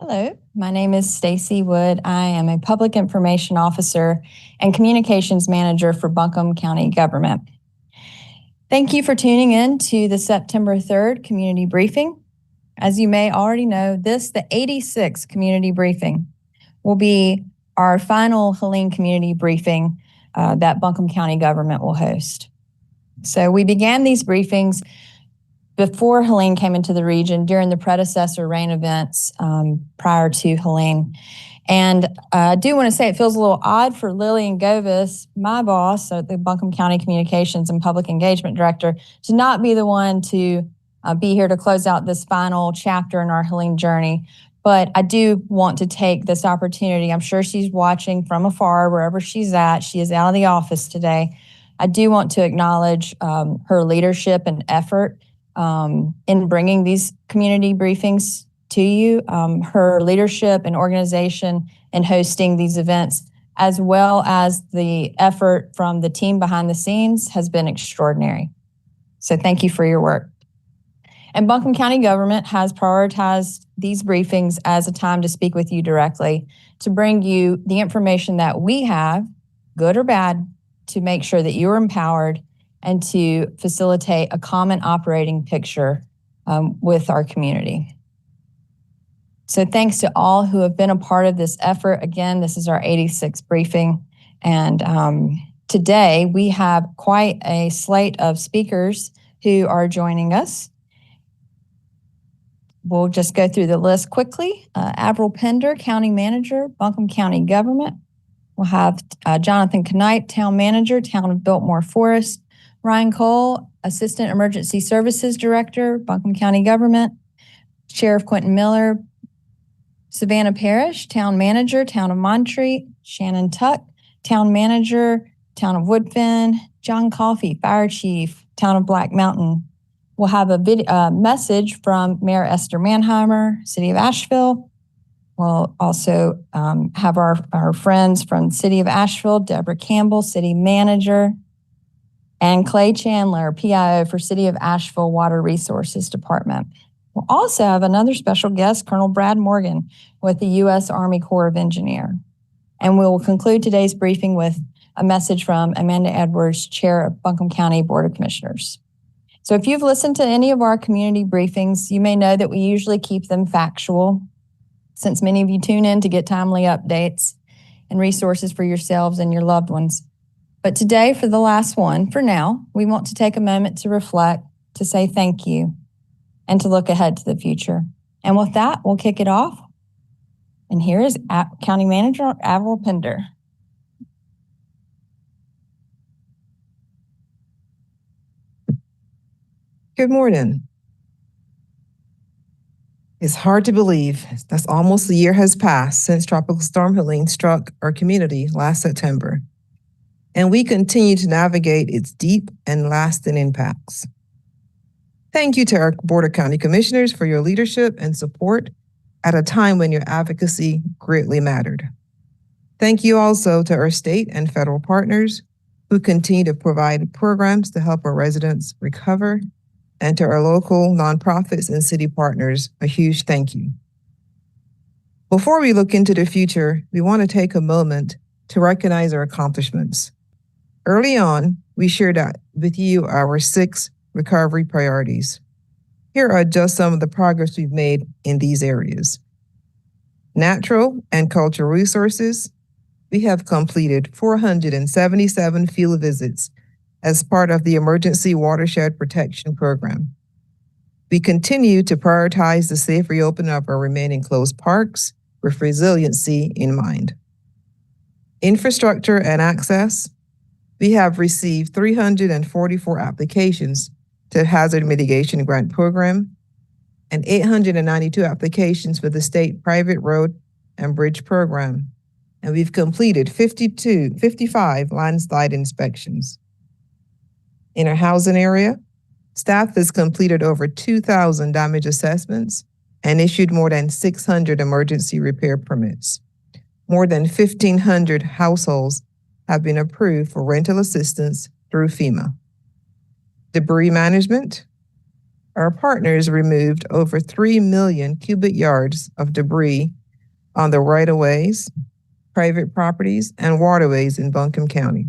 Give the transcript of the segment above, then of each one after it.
Hello, my name is Stacy Wood. I am a Public Information Officer and Communications Manager for Buncombe County Government. Thank you for tuning in to the September 3rd Community Briefing. As you may already know, the 86th Community Briefing, will be our final Helene Community Briefing that Buncombe County Government will host. So we began these briefings before Helene came into the region during the predecessor rain events prior to Helene. And I do want to say it feels a little odd for Lillian Govis, my boss, so the Buncombe County Communications and Public Engagement Director, to not be the one to be here to close out this final chapter in our Helene journey. But I do want to take this opportunity. I'm sure she's watching from afar, wherever she's at. She is out of the office today. I do want to acknowledge her leadership and effort in bringing these community briefings to you, her leadership and organization in hosting these events, as well as the effort from the team behind the scenes, has been extraordinary. So thank you for your work. And Buncombe County Government has prioritized these briefings as a time to speak with you directly, to bring you the information that we have, good or bad, to make sure that you're empowered and to facilitate a common operating picture with our community. So thanks to all who have been a part of this effort. Again, this is our 86th briefing. And today we have quite a slate of speakers who are joining us. We'll just go through the list quickly. Avril Pender, County Manager, Buncombe County Government. We'll have Jonathan Knight, Town Manager, Town of Biltmore Forest. Ryan Cole, Assistant Emergency Services Director, Buncombe County Government. Sheriff Quentin Miller. Savannah Parrish, Town Manager, Town of Montreat. Shannon Tuck, Town Manager, Town of Woodfin. John Coffey, Fire Chief, Town of Black Mountain. We'll have a message from Mayor Esther Mannheimer, City of Asheville. We'll also have our friends from the City of Asheville, Deborah Campbell, City Manager, and Clay Chandler, PIO for City of Asheville Water Resources Department. We'll also have another special guest, Colonel Brad Morgan with the U.S. Army Corps of Engineers. And we will conclude today's briefing with a message from Amanda Edwards, Chair of Buncombe County Board of Commissioners. So if you've listened to any of our community briefings, you may know that we usually keep them factual, since many of you tune in to get timely updates and resources for yourselves and your loved ones. But today, for the last one, for now, we want to take a moment to reflect, to say thank you, and to look ahead to the future. And with that, we'll kick it off. And here is County Manager Avril Pender. Good morning. It's hard to believe that's almost a year has passed since Tropical Storm Helene struck our community last September, and we continue to navigate its deep and lasting impacts. Thank you to our Board of County Commissioners for your leadership and support at a time when your advocacy greatly mattered. Thank you also to our state and federal partners who continue to provide programs to help our residents recover, and to our local nonprofits and city partners, a huge thank you. Before we look into the future, we want to take a moment to recognize our accomplishments. Early on, we shared with you our 6 recovery priorities. Here are just some of the progress we've made in these areas. Natural and cultural resources. We have completed 477 field visits as part of the Emergency Watershed Protection Program. We continue to prioritize the safe reopening of our remaining closed parks with resiliency in mind. Infrastructure and access. We have received 344 applications to Hazard Mitigation Grant Program and 892 applications for the State Private Road and Bridge Program. And we've completed 55 landslide inspections. In our housing area, staff has completed over 2,000 damage assessments and issued more than 600 emergency repair permits. More than 1,500 households have been approved for rental assistance through FEMA. Debris management. Our partners removed over 3 million cubic yards of debris on the right-of-ways, private properties, and waterways in Buncombe County.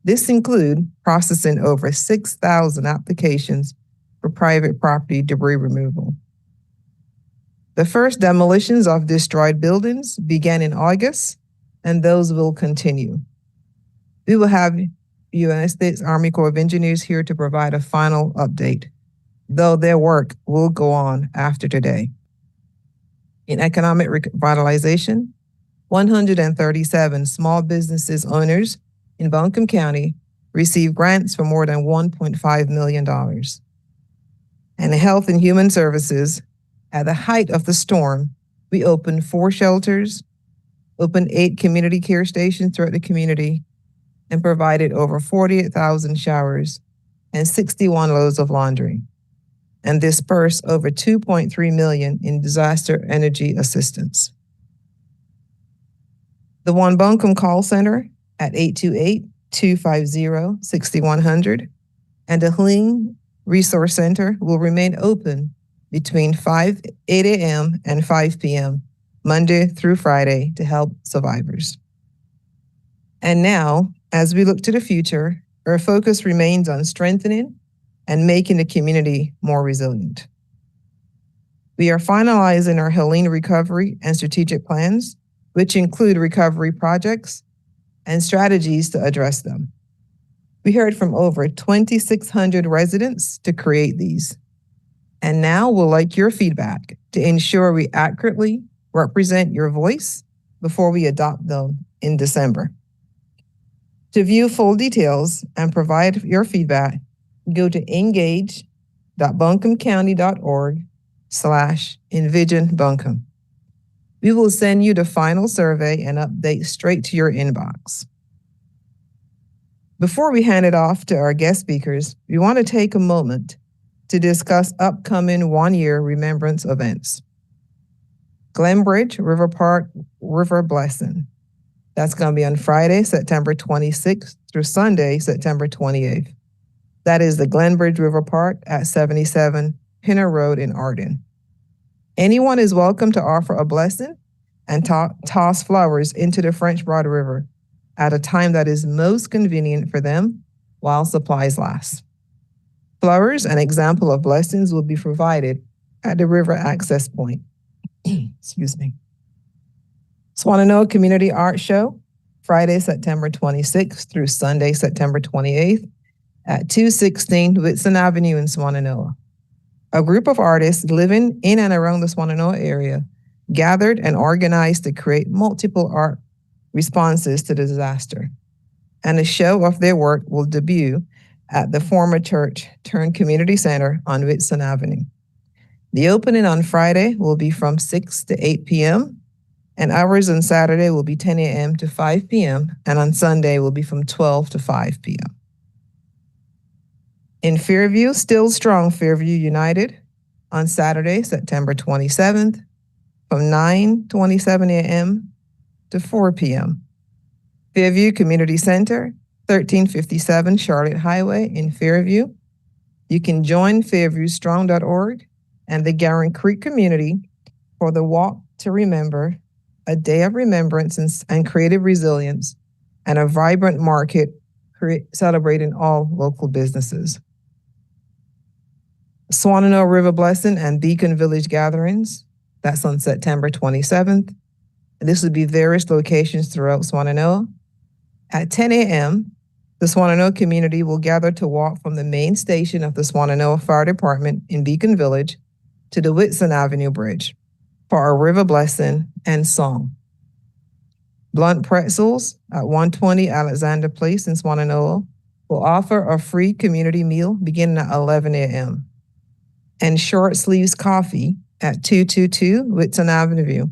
This includes processing over 6,000 applications for private property debris removal. The first demolitions of destroyed buildings began in August, and those will continue. We will have United States Army Corps of Engineers here to provide a final update, though their work will go on after today. In economic revitalization, 137 small businesses owners in Buncombe County received grants for more than $1.5 million. And in Health and Human Services, at the height of the storm, we opened 4 shelters, opened 8 community care stations throughout the community, and provided over 48,000 showers and 61 loads of laundry, and dispersed over $2.3 million in disaster energy assistance. The One Buncombe call center at 828-250-6100 and the Helene Resource Center will remain open between 8 a.m. and 5 p.m. Monday through Friday to help survivors. And now, as we look to the future, our focus remains on strengthening and making the community more resilient. We are finalizing our Helene recovery and strategic plans, which include recovery projects and strategies to address them. We heard from over 2,600 residents to create these. And now we'll like your feedback to ensure we accurately represent your voice before we adopt them in December. To view full details and provide your feedback, go to engage.buncombecounty.org/envisionbuncombe. We will send you the final survey and update straight to your inbox. Before we hand it off to our guest speakers, we want to take a moment to discuss upcoming one-year remembrance events. Glenbridge River Park River Blessing. That's going to be on Friday, September 26th through Sunday, September 28th. That is the Glenbridge River Park at 77 Pinner Road in Arden. Anyone is welcome to offer a blessing and toss flowers into the French Broad River at a time that is most convenient for them while supplies last. Flowers, an example of blessings, will be provided at the river access point. Excuse me. Swannanoa Community Art Show, Friday, September 26th through Sunday, September 28th at 216 Whitson Avenue in Swannanoa. A group of artists living in and around the Swannanoa area gathered and organized to create multiple art responses to the disaster. And a show of their work will debut at the former church turned community center on Whitson Avenue. The opening on Friday will be from 6 to 8 p.m. and hours on Saturday will be 10 a.m. to 5 p.m. and on Sunday will be from 12 to 5 p.m. In Fairview, Still Strong Fairview United on Saturday, September 27th from 9:27 a.m. to 4 p.m. Fairview Community Center, 1357 Charlotte Highway in Fairview. You can join fairviewstrong.org and the Garren Creek community for the Walk to Remember, a day of remembrance and creative resilience, and a vibrant market celebrating all local businesses. Swannanoa River Blessing and Beacon Village gatherings, that's on September 27th. This will be various locations throughout Swannanoa. At 10 a.m., the Swannanoa community will gather to walk from the main station of the Swannanoa Fire Department in Beacon Village to the Whitson Avenue Bridge for a river blessing and song. Blunt Pretzels at 120 Alexander Place in Swannanoa will offer a free community meal beginning at 11 a.m. And Short Sleeves Coffee at 222 Whitson Avenue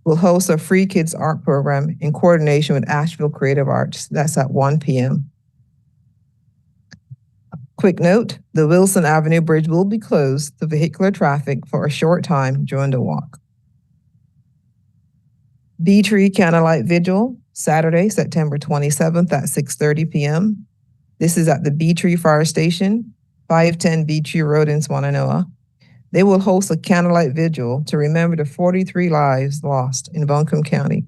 will host a free kids art program in coordination with Asheville Creative Arts. That's at 1 p.m. Quick note, the Wilson Avenue Bridge will be closed to vehicular traffic for a short time during the walk. Bee Tree Candlelight Vigil, Saturday, September 27th at 6:30 p.m. This is at the Bee Tree Fire Station. 510 Beachy Road in Swannanoa. They will host a candlelight vigil to remember the 43 lives lost in Buncombe County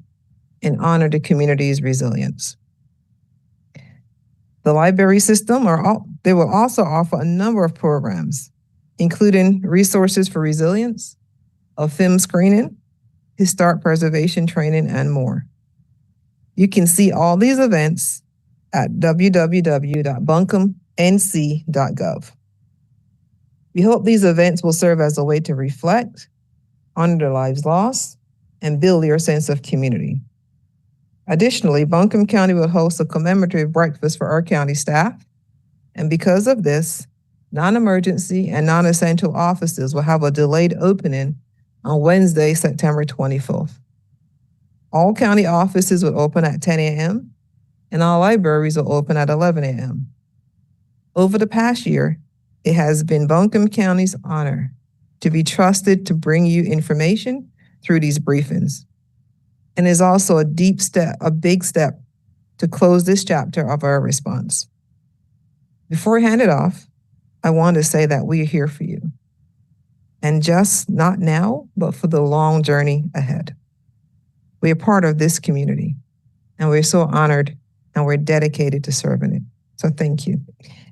and honor the community's resilience. The library system they will also offer a number of programs, including resources for resilience, a film screening, historic preservation training, and more. You can see all these events at www.buncombenc.gov. We hope these events will serve as a way to reflect, honor the lives lost, and build your sense of community. Additionally, Buncombe County will host a commemorative breakfast for our county staff, and because of this, non-emergency and non-essential offices will have a delayed opening on Wednesday, September 24th. All county offices will open at 10 a.m., and all libraries will open at 11 a.m. Over the past year, it has been Buncombe County's honor to be trusted to bring you information through these briefings, and is also a big step to close this chapter of our response. Before I hand it off, I want to say that we are here for you, and just not now, but for the long journey ahead. We are part of this community, and we're so honored, and we're dedicated to serving it. So thank you.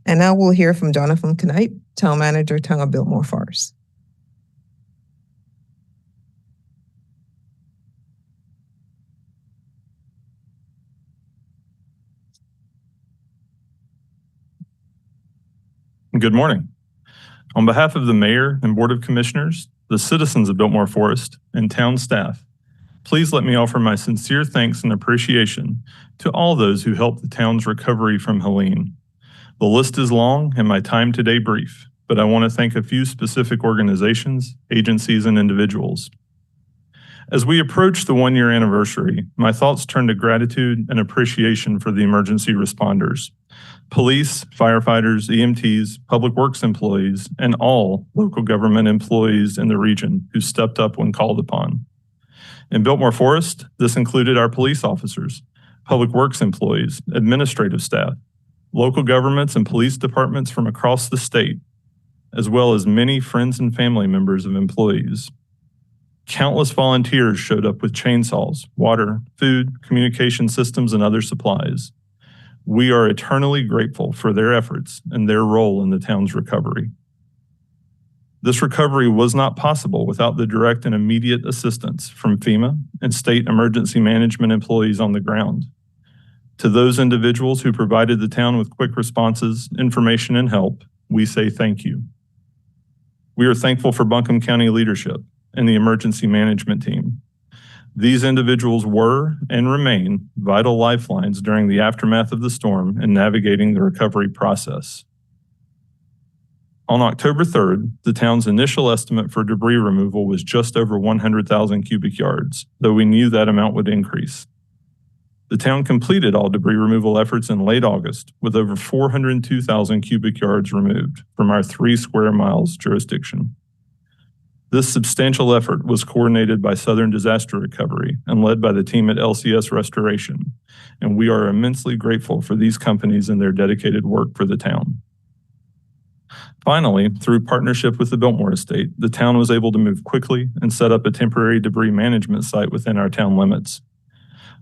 And now we'll hear from Jonathan Knight, Town Manager, Town of Biltmore Forest. Good morning. On behalf of the Mayor and Board of Commissioners, the citizens of Biltmore Forest, and town staff, please let me offer my sincere thanks and appreciation to all those who helped the town's recovery from Helene. The list is long and my time today brief, but I want to thank a few specific organizations, agencies, and individuals. As we approach the one-year anniversary, my thoughts turn to gratitude and appreciation for the emergency responders, police, firefighters, EMTs, public works employees, and all local government employees in the region who stepped up when called upon. In Biltmore Forest, this included our police officers, public works employees, administrative staff, local governments and police departments from across the state, as well as many friends and family members of employees. Countless volunteers showed up with chainsaws, water, food, communication systems, and other supplies. We are eternally grateful for their efforts and their role in the town's recovery. This recovery was not possible without the direct and immediate assistance from FEMA and state emergency management employees on the ground. To those individuals who provided the town with quick responses, information, and help, we say thank you. We are thankful for Buncombe County leadership and the emergency management team. These individuals were and remain vital lifelines during the aftermath of the storm and navigating the recovery process. On October 3rd, the town's initial estimate for debris removal was just over 100,000 cubic yards, though we knew that amount would increase. The town completed all debris removal efforts in late August, with over 402,000 cubic yards removed from our 3 square miles jurisdiction. This substantial effort was coordinated by Southern Disaster Recovery and led by the team at LCS Restoration, and we are immensely grateful for these companies and their dedicated work for the town. Finally, through partnership with the Biltmore Estate, the town was able to move quickly and set up a temporary debris management site within our town limits.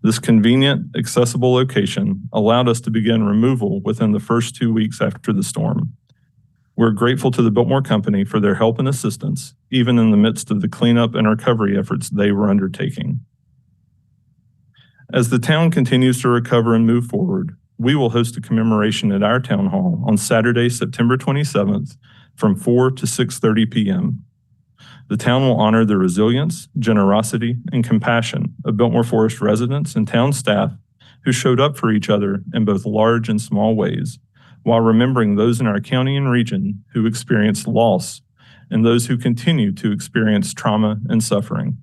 This convenient, accessible location allowed us to begin removal within the first 2 weeks after the storm. We're grateful to the Biltmore Company for their help and assistance, even in the midst of the cleanup and recovery efforts they were undertaking. As the town continues to recover and move forward, we will host a commemoration at our town hall on Saturday, September 27th from 4 to 6:30 p.m. The town will honor the resilience, generosity, and compassion of Biltmore Forest residents and town staff who showed up for each other in both large and small ways, while remembering those in our county and region who experienced loss and those who continue to experience trauma and suffering.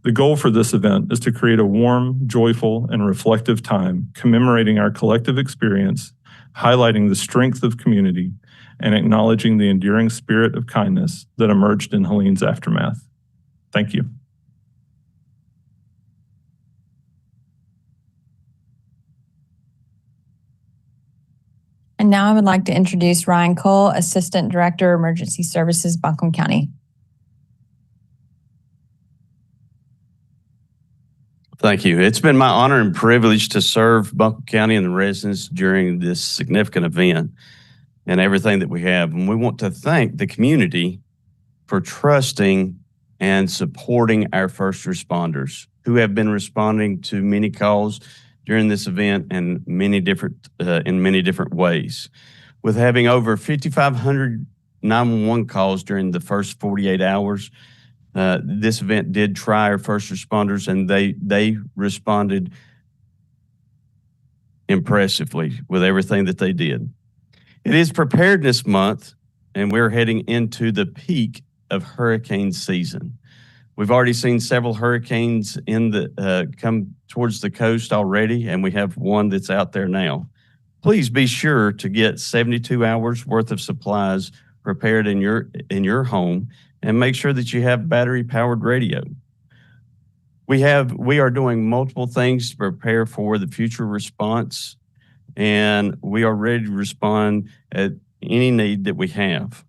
The goal for this event is to create a warm, joyful, and reflective time commemorating our collective experience, highlighting the strength of community, and acknowledging the enduring spirit of kindness that emerged in Helene's aftermath. Thank you. And And now I would like to introduce Ryan Cole, Assistant Director, Emergency Services, Buncombe County. Thank you. It's been my honor and privilege to serve Buncombe County and the residents during this significant event and everything that we have. And we want to thank the community for trusting and supporting our first responders who have been responding to many calls during this event and in many different ways. With having over 5,500 911 calls during the first 48 hours, this event did try our first responders, and they responded impressively with everything that they did. It is Preparedness Month, and we're heading into the peak of hurricane season. We've already seen several hurricanes come towards the coast already, and we have one that's out there now. Please be sure to get 72 hours worth of supplies prepared in your home, and make sure that you have battery-powered radio. We are doing multiple things to prepare for the future response, and we are ready to respond at any need that we have.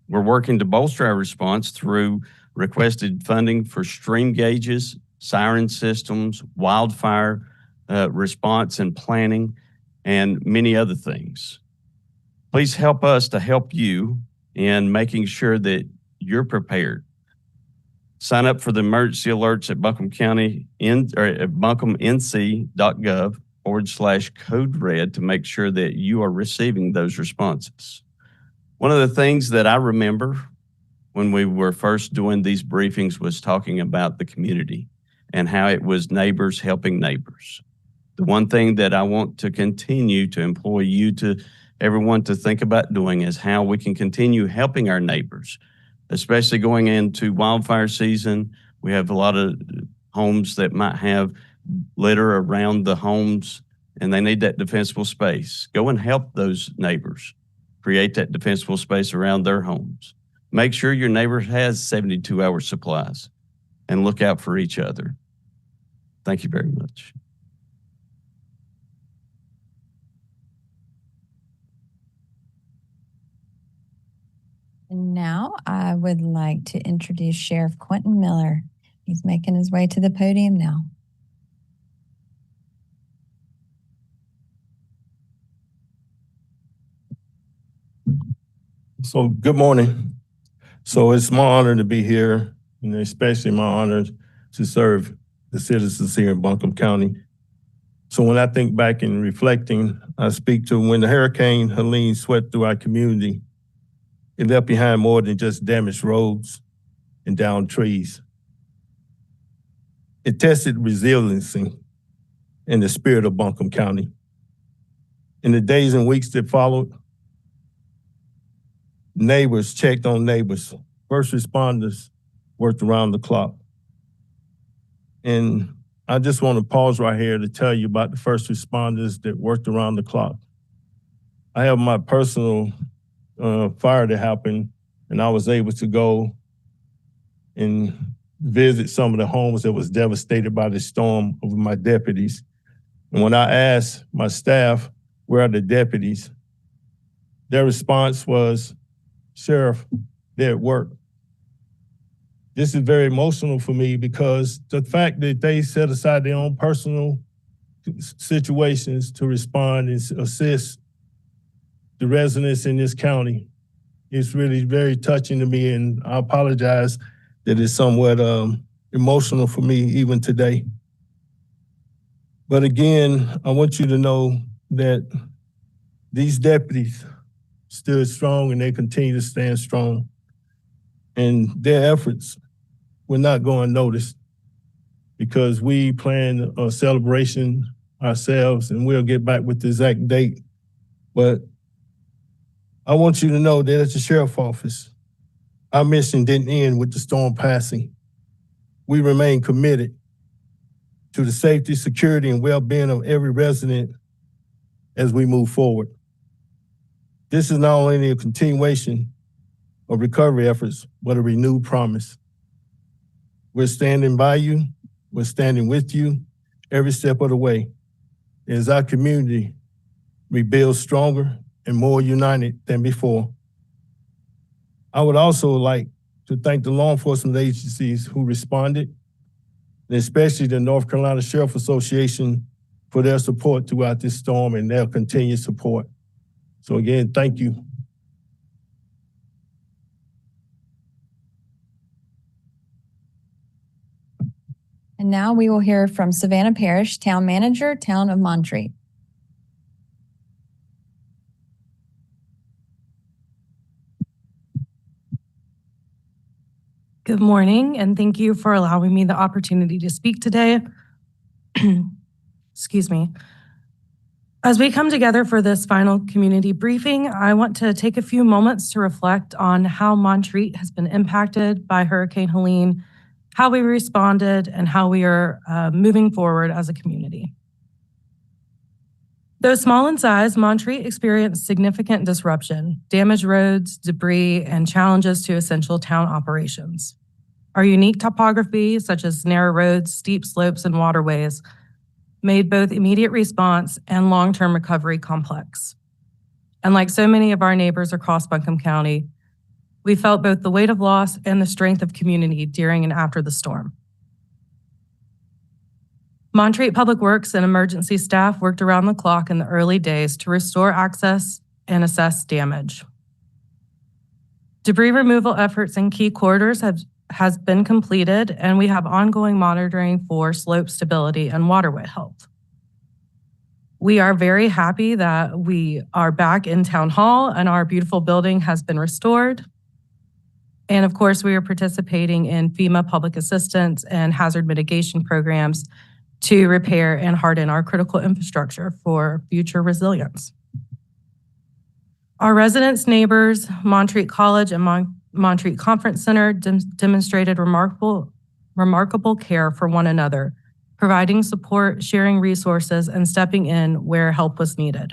We're working to bolster our response through requested funding for stream gauges, siren systems, wildfire response and planning, and many other things. Please help us to help you in making sure that you're prepared. Sign up for the emergency alerts at Buncombe County at buncombenc.gov/code red to make sure that you are receiving those responses. One of the things that I remember when we were first doing these briefings was talking about the community and how it was neighbors helping neighbors. The one thing that I want to continue to employ everyone to think about doing is how we can continue helping our neighbors, especially going into wildfire season. We have a lot of homes that might have litter around the homes, and they need that defensible space. Go and help those neighbors create that defensible space around their homes. Make sure your neighbor has 72-hour supplies, and look out for each other. Thank you very much. And now I would like to introduce Sheriff Quentin Miller. He's making his way to the podium now. So good morning. So it's my honor to be here, and especially my honor to serve the citizens here in Buncombe County. So when I think back and reflecting, I speak to when the Hurricane Helene swept through our community. It left behind more than just damaged roads and downed trees. It tested resiliency and the spirit of Buncombe County. In the days and weeks that followed, neighbors checked on neighbors. First responders worked around the clock. And I just want to pause right here to tell you about the first responders that worked around the clock. I have my personal fire that happened, and I was able to go and visit some of the homes that was devastated by the storm with my deputies. And when I asked my staff, where are the deputies? Their response was, Sheriff, they're at work. This is very emotional for me because the fact that they set aside their own personal situations to respond and assist the residents in this county is really very touching to me, and I apologize that it's somewhat emotional for me even today. But again, I want you to know that these deputies stood strong and they continue to stand strong. And their efforts were not going unnoticed because we planned a celebration ourselves, and we'll get back with the exact date. But I want you to know that at the sheriff's office, our mission didn't end with the storm passing. We remain committed to the safety, security, and well-being of every resident as we move forward. This is not only a continuation of recovery efforts, but a renewed promise. We're standing by you. We're standing with you every step of the way. As our community rebuilds stronger and more united than before. I would also like to thank the law enforcement agencies who responded, and especially the North Carolina Sheriff Association for their support throughout this storm and their continued support. So again, thank you. And now we will hear from Savannah Parrish, Town Manager, Town of Montreat. Good morning, and thank you for allowing me the opportunity to speak today. Excuse me. As we come together for this final community briefing, I want to take a few moments to reflect on how Montreat has been impacted by Hurricane Helene, how we responded, and how we are moving forward as a community. Though small in size, Montreat experienced significant disruption, damaged roads, debris, and challenges to essential town operations. Our unique topography, such as narrow roads, steep slopes, and waterways, made both immediate response and long-term recovery complex. And like so many of our neighbors across Buncombe County, we felt both the weight of loss and the strength of community during and after the storm. Montreat Public Works and emergency staff worked around the clock in the early days to restore access and assess damage. Debris removal efforts in key corridors has been completed, and we have ongoing monitoring for slope stability and waterway health. We are very happy that we are back in Town Hall and our beautiful building has been restored. And of course, we are participating in FEMA public assistance and hazard mitigation programs to repair and harden our critical infrastructure for future resilience. Our residents, neighbors, Montreat College and Montreat Conference Center demonstrated remarkable care for one another, providing support, sharing resources, and stepping in where help was needed.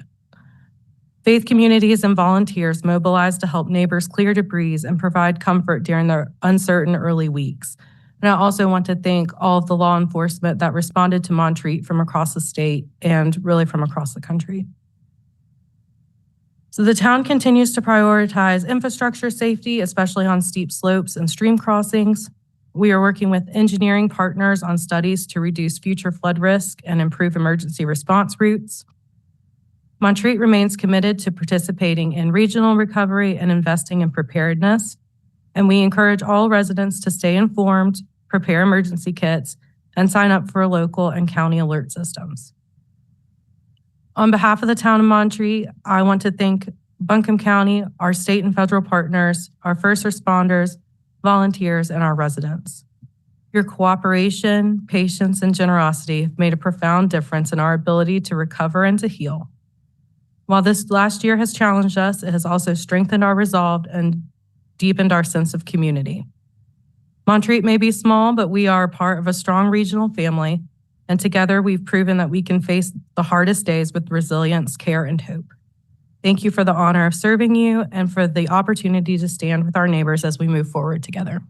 Faith communities and volunteers mobilized to help neighbors clear debris and provide comfort during the uncertain early weeks. And I also want to thank all of the law enforcement that responded to Montreat from across the state and really from across the country. So the town continues to prioritize infrastructure safety, especially on steep slopes and stream crossings. We are working with engineering partners on studies to reduce future flood risk and improve emergency response routes. Montreat remains committed to participating in regional recovery and investing in preparedness. And we encourage all residents to stay informed, prepare emergency kits, and sign up for local and county alert systems. On behalf of the town of Montreat, I want to thank Buncombe County, our state and federal partners, our first responders, volunteers, and our residents. Your cooperation, patience, and generosity have made a profound difference in our ability to recover and to heal. While this last year has challenged us, it has also strengthened our resolve and deepened our sense of community. Montreat may be small, but we are part of a strong regional family, and together we've proven that we can face the hardest days with resilience, care, and hope. Thank you for the honor of serving you and for the opportunity to stand with our neighbors as we move forward together.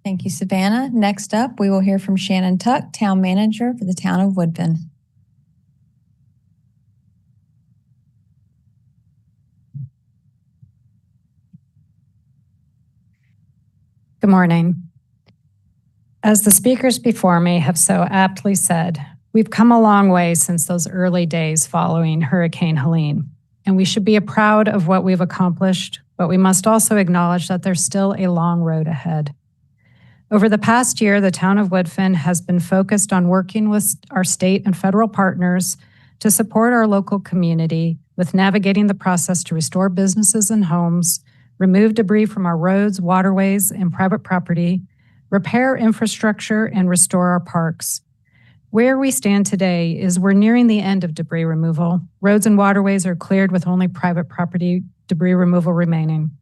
Thank you, Savannah. Next up, we will hear from Shannon Tuck, Town Manager for the Town of Woodbine. Good morning. As the speakers before me have so aptly said, we've come a long way since those early days following Hurricane Helene, and we should be proud of what we've accomplished, but we must also acknowledge that there's still a long road ahead. Over the past year, the town of Woodbine has been focused on working with our state and federal partners to support our local community with navigating the process to restore businesses and homes, remove debris from our roads, waterways, and private property, repair infrastructure, and restore our parks. Where we stand today is we're nearing the end of debris removal. Roads and waterways are cleared with only private property debris removal remaining.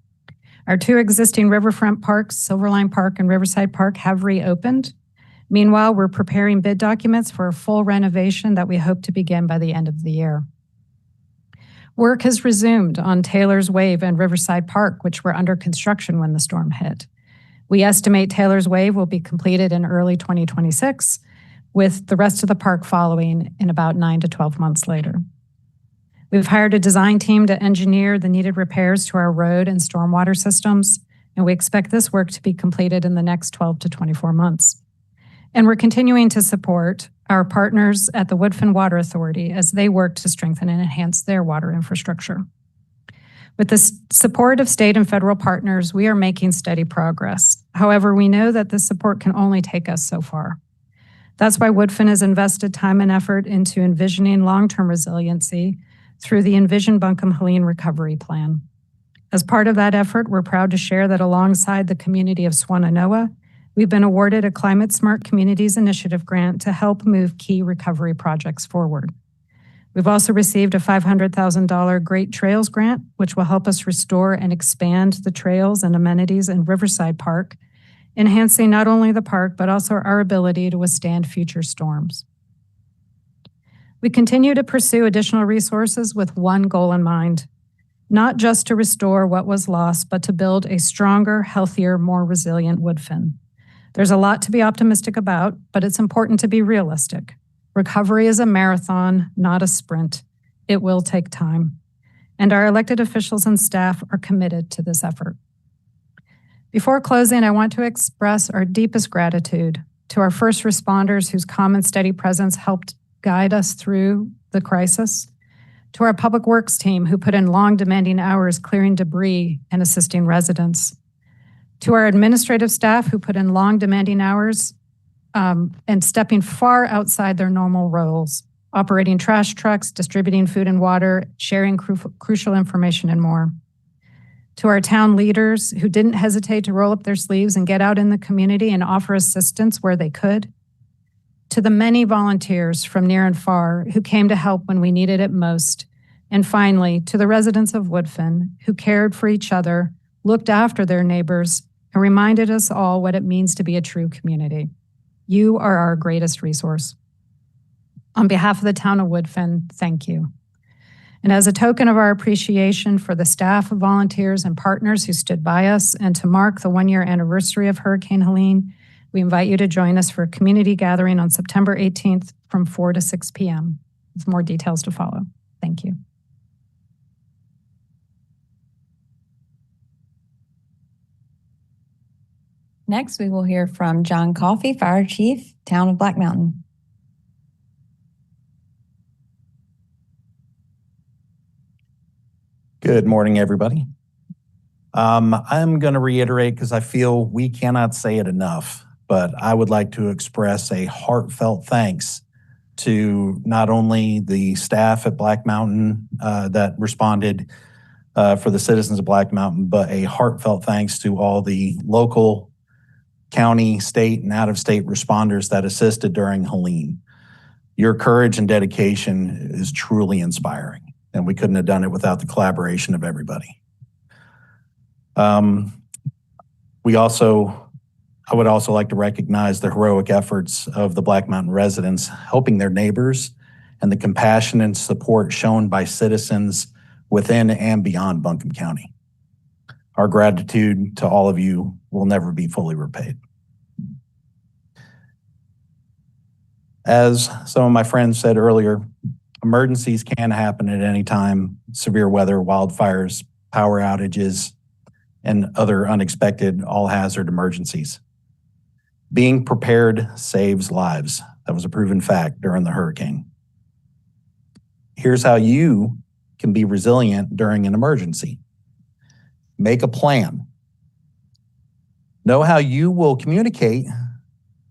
Our two existing riverfront parks, Silverline Park and Riverside Park, have reopened. Meanwhile, we're preparing bid documents for a full renovation that we hope to begin by the end of the year. Work has resumed on Taylor's Wave and Riverside Park, which were under construction when the storm hit. We estimate Taylor's Wave will be completed in early 2026, with the rest of the park following in about 9 to 12 months later. We've hired a design team to engineer the needed repairs to our road and stormwater systems, and we expect this work to be completed in the next 12 to 24 months. And we're continuing to support our partners at the Woodfin Water Authority as they work to strengthen and enhance their water infrastructure. With the support of state and federal partners, we are making steady progress. However, we know that this support can only take us so far. That's why Woodfin has invested time and effort into envisioning long-term resiliency through the Envision Buncombe Helene Recovery Plan. As part of that effort, we're proud to share that alongside the community of Swannanoa, we've been awarded a Climate Smart Communities Initiative grant to help move key recovery projects forward. We've also received a $500,000 Great Trails grant, which will help us restore and expand the trails and amenities in Riverside Park, enhancing not only the park, but also our ability to withstand future storms. We continue to pursue additional resources with one goal in mind, not just to restore what was lost, but to build a stronger, healthier, more resilient Woodfin. There's a lot to be optimistic about, but it's important to be realistic. Recovery is a marathon, not a sprint. It will take time. And our elected officials and staff are committed to this effort. Before closing, I want to express our deepest gratitude to our first responders whose calm and steady presence helped guide us through the crisis, to our public works team who put in long, demanding hours clearing debris and assisting residents, to our administrative staff who put in long, demanding hours and stepping far outside their normal roles, operating trash trucks, distributing food and water, sharing crucial information, and more. To our town leaders who didn't hesitate to roll up their sleeves and get out in the community and offer assistance where they could. To the many volunteers from near and far who came to help when we needed it most. And finally, to the residents of Woodfin who cared for each other, looked after their neighbors, and reminded us all what it means to be a true community. You are our greatest resource. On behalf of the town of Woodfin, thank you. And as a token of our appreciation for the staff, volunteers, and partners who stood by us, and to mark the one-year anniversary of Hurricane Helene, we invite you to join us for a community gathering on September 18th from 4 to 6 p.m. with more details to follow. Thank you. Next, we will hear from John Coffey, Fire Chief, Town of Black Mountain. Good morning, everybody. I'm going to reiterate because I feel we cannot say it enough, but I would like to express a heartfelt thanks to not only the staff at Black Mountain that responded for the citizens of Black Mountain, but a heartfelt thanks to all the local, county, state, and out-of-state responders that assisted during Helene. Your courage and dedication is truly inspiring, and we couldn't have done it without the collaboration of everybody. I would also like to recognize the heroic efforts of the Black Mountain residents helping their neighbors and the compassion and support shown by citizens within and beyond Buncombe County. Our gratitude to all of you will never be fully repaid. As some of my friends said earlier, emergencies can happen at any time: severe weather, wildfires, power outages, and other unexpected all-hazard emergencies. Being prepared saves lives. That was a proven fact during the hurricane. Here's how you can be resilient during an emergency. Make a plan. Know how you will communicate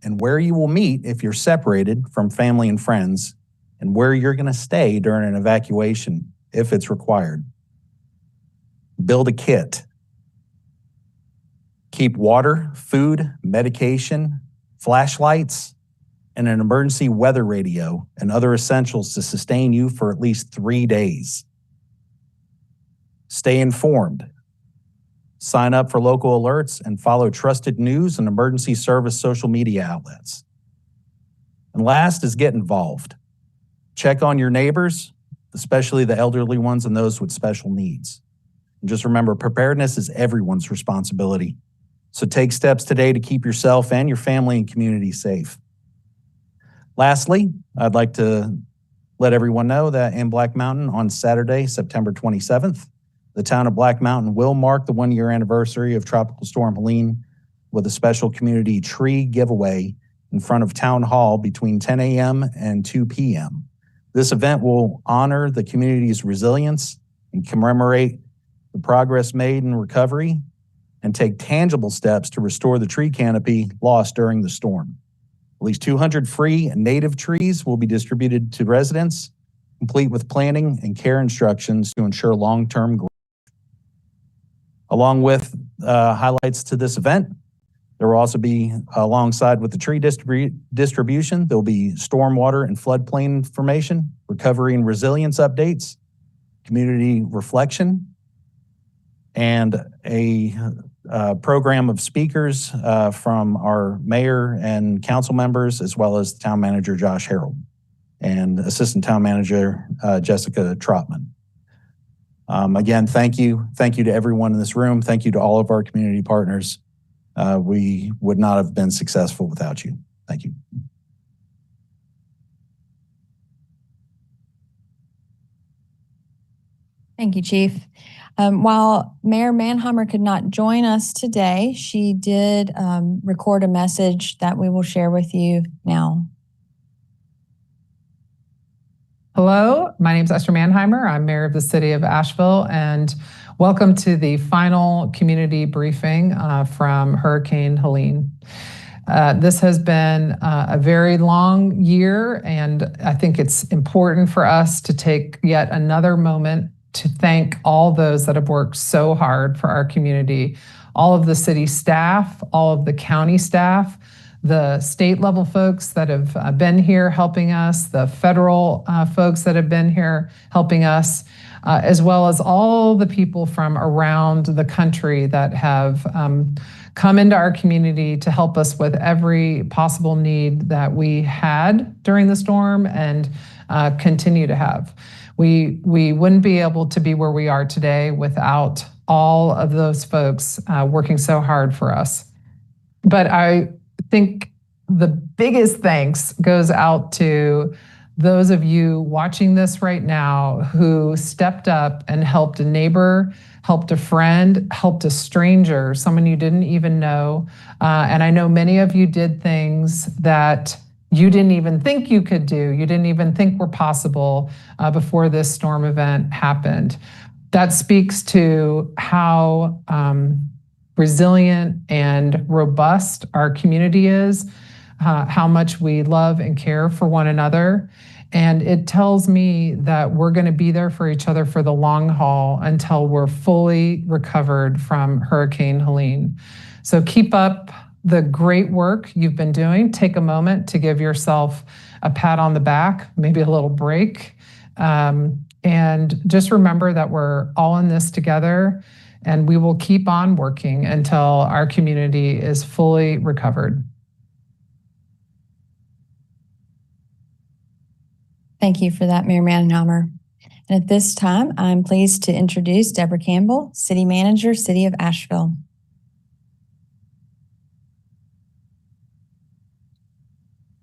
and where you will meet if you're separated from family and friends, and where you're going to stay during an evacuation if it's required. Build a kit. Keep water, food, medication, flashlights, and an emergency weather radio and other essentials to sustain you for at least 3 days. Stay informed. Sign up for local alerts and follow trusted news and emergency service social media outlets. And last is get involved. Check on your neighbors, especially the elderly ones and those with special needs. And just remember, preparedness is everyone's responsibility. So take steps today to keep yourself and your family and community safe. Lastly, I'd like to let everyone know that in Black Mountain on Saturday, September 27th, the town of Black Mountain will mark the 1-year anniversary of Tropical Storm Helene with a special community tree giveaway in front of Town Hall between 10 a.m. and 2 p.m. This event will honor the community's resilience and commemorate the progress made in recovery and take tangible steps to restore the tree canopy lost during the storm. At least 200 free and native trees will be distributed to residents, complete with planting and care instructions to ensure long-term growth. Along with highlights to this event, there will also be, alongside with the tree distribution, there'll be stormwater and floodplain information, recovery and resilience updates, community reflection, and a program of speakers from our mayor and council members, as well as town manager Josh Harold and assistant town manager Jessica Trotman. Again, thank you. Thank you to everyone in this room. Thank you to all of our community partners. We would not have been successful without you. Thank you. Thank you, Chief. While Mayor Manheimer could not join us today, she did record a message that we will share with you now. Hello, my name is Esther Manheimer. I'm mayor of the city of Asheville, and welcome to the final community briefing from Hurricane Helene. This has been a very long year, and I think it's important for us to take yet another moment to thank all those that have worked so hard for our community, all of the city staff, all of the county staff, the state level folks that have been here helping us, the federal folks that have been here helping us, as well as all the people from around the country that have come into our community to help us with every possible need that we had during the storm and continue to have. We wouldn't be able to be where we are today without all of those folks working so hard for us. But I think the biggest thanks goes out to those of you watching this right now who stepped up and helped a neighbor, helped a friend, helped a stranger, someone you didn't even know. And I know many of you did things that you didn't even think you could do, you didn't even think were possible before this storm event happened. That speaks to how resilient and robust our community is, how much we love and care for one another. And it tells me that we're going to be there for each other for the long haul until we're fully recovered from Hurricane Helene. So keep up the great work you've been doing. Take a moment to give yourself a pat on the back, maybe a little break. And just remember that we're all in this together, and we will keep on working until our community is fully recovered. Thank you for that, Mayor Manheimer. And at this time, I'm pleased to introduce Deborah Campbell, City Manager, City of Asheville.